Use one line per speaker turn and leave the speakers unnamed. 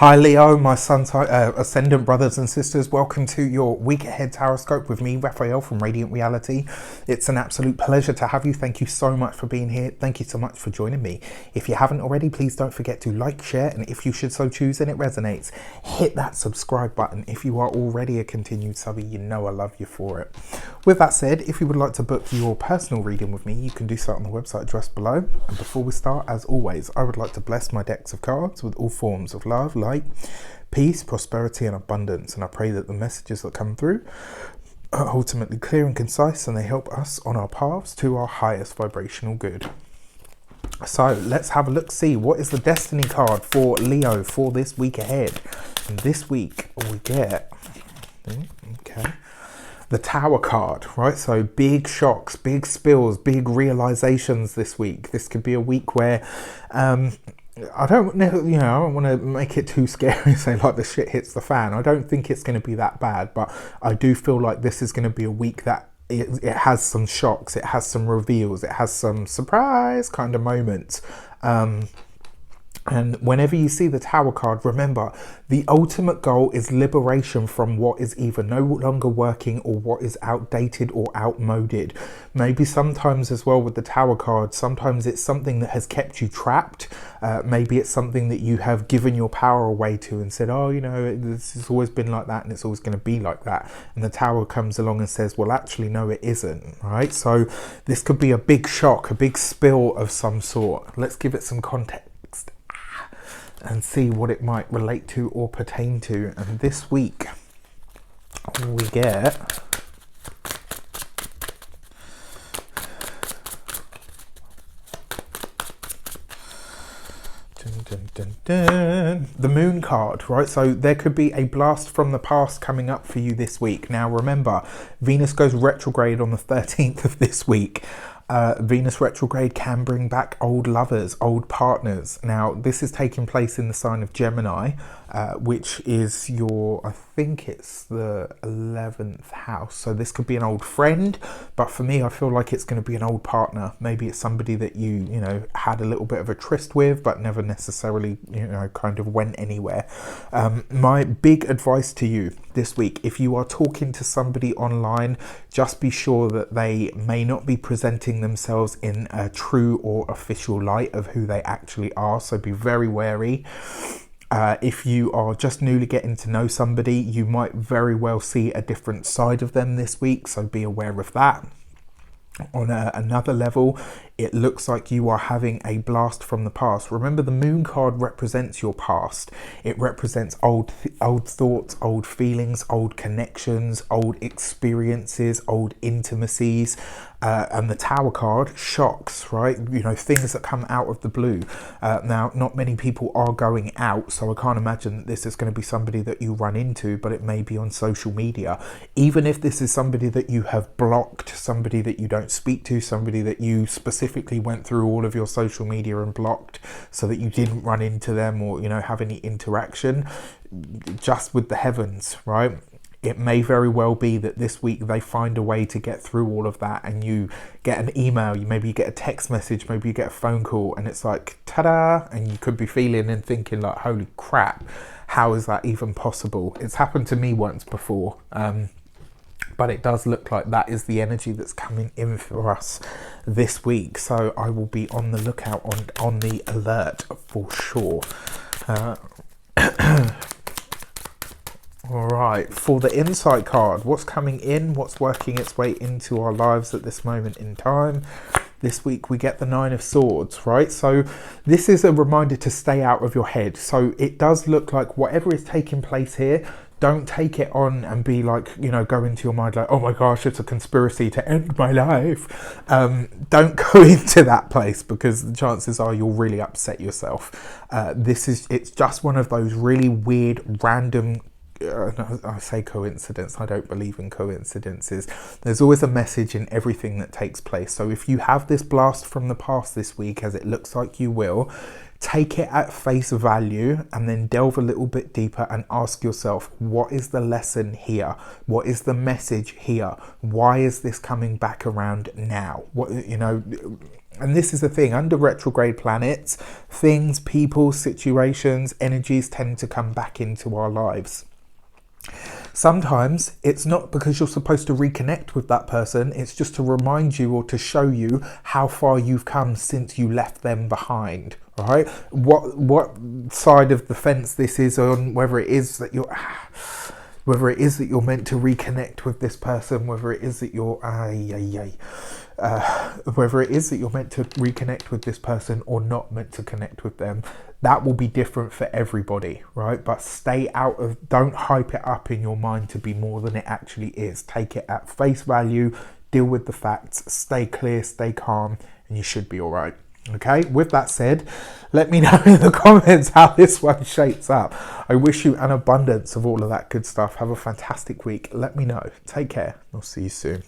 Hi Leo, my sun's ascendant brothers and sisters. Welcome to your week ahead taroscope with me, Raphael from Radiant Reality. It's an absolute pleasure to have you. Thank you so much for being here. Thank you so much for joining me. If you haven't already, please don't forget to like, share, and if you should so choose and it resonates, hit that subscribe button. If you are already a continued subby, you know I love you for it. With that said, if you would like to book your personal reading with me, you can do so on the website addressed below. And before we start, as always, I would like to bless my decks of cards with all forms of love, light, peace, prosperity, and abundance. And I pray that the messages that come through are ultimately clear and concise, and they help us on our paths to our highest vibrational good. So let's have a look, see what is the destiny card for Leo for this week ahead. And this week we get the Tower card, right? So big shocks, big spills, big realizations this week. This could be a week where I don't want to make it too scary and say like the shit hits the fan. I don't think it's going to be that bad, but I do feel like this is going to be a week that it has some shocks, it has some reveals, it has some surprise kind of moments. And whenever you see the Tower card, remember, the ultimate goal is liberation from what is either no longer working or what is outdated or outmoded. Maybe sometimes as well with the Tower card, sometimes it's something that has kept you trapped. Maybe it's something that you have given your power away to and said, oh, you know, this has always been like that and it's always going to be like that. And the Tower comes along and says, well, actually, no, it isn't. Right? So this could be a big shock, a big spill of some sort. Let's give it some context and see what it might relate to or pertain to. And this week we get the Moon card, right? So there could be a blast from the past coming up for you this week. Now remember, Venus goes retrograde on the 13th of this week. Venus retrograde can bring back old lovers, old partners. Now, this is taking place in the sign of Gemini, which is I think it's the 11th house. So this could be an old friend, but for me, I feel like it's going to be an old partner. Maybe it's somebody that you had a little bit of a tryst with, but never necessarily, kind of went anywhere. My big advice to you this week, if you are talking to somebody online, just be sure that they may not be presenting themselves in a true or official light of who they actually are. So be very wary. If you are just newly getting to know somebody, you might very well see a different side of them this week. So be aware of that. On another level, it looks like you are having a blast from the past. Remember, the Moon card represents your past. It represents old thoughts, old feelings, old connections, old experiences, old intimacies. And the Tower card, shocks, right? Things that come out of the blue. Now, not many people are going out, so I can't imagine that this is going to be somebody that you run into, but it may be on social media. Even if this is somebody that you have blocked, somebody that you don't speak to, somebody that you specifically went through all of your social media and blocked so that you didn't run into them or, have any interaction, just with the heavens, right? It may very well be that this week they find a way to get through all of that, and you get an email, maybe you get a text message, maybe you get a phone call, and it's like, ta-da, and you could be feeling and thinking like, holy crap, how is that even possible? It's happened to me once before, but it does look like that is the energy that's coming in for us this week. So I will be on the lookout, on the alert for sure. All right, for the insight card, what's coming in, what's working its way into our lives at this moment in time? This week we get the Nine of Swords, right? So this is a reminder to stay out of your head. So it does look like whatever is taking place here, don't take it on and be like, go into your mind like, oh my gosh, it's a conspiracy to end my life. Don't go into that place, because the chances are you'll really upset yourself. It's just one of those really weird, random, I say coincidence, I don't believe in coincidences. There's always a message in everything that takes place. So if you have this blast from the past this week, as it looks like you will, take it at face value and then delve a little bit deeper and ask yourself, what is the lesson here? What is the message here? Why is this coming back around now? And this is the thing, under retrograde planets, things, people, situations, energies tend to come back into our lives. Sometimes it's not because you're supposed to reconnect with that person, it's just to remind you or to show you how far you've come since you left them behind. All right, what side of the fence this is on, whether it is that you're meant to reconnect with this person, whether it is that you're whether it is that you're meant to reconnect with this person or not meant to connect with them, that will be different for everybody, right? But don't hype it up in your mind to be more than it actually is. Take it at face value, deal with the facts, stay clear, stay calm, and you should be all right. Okay, with that said, let me know in the comments how this one shapes up. I wish you an abundance of all of that good stuff. Have a fantastic week. Let me know. Take care. I'll see you soon.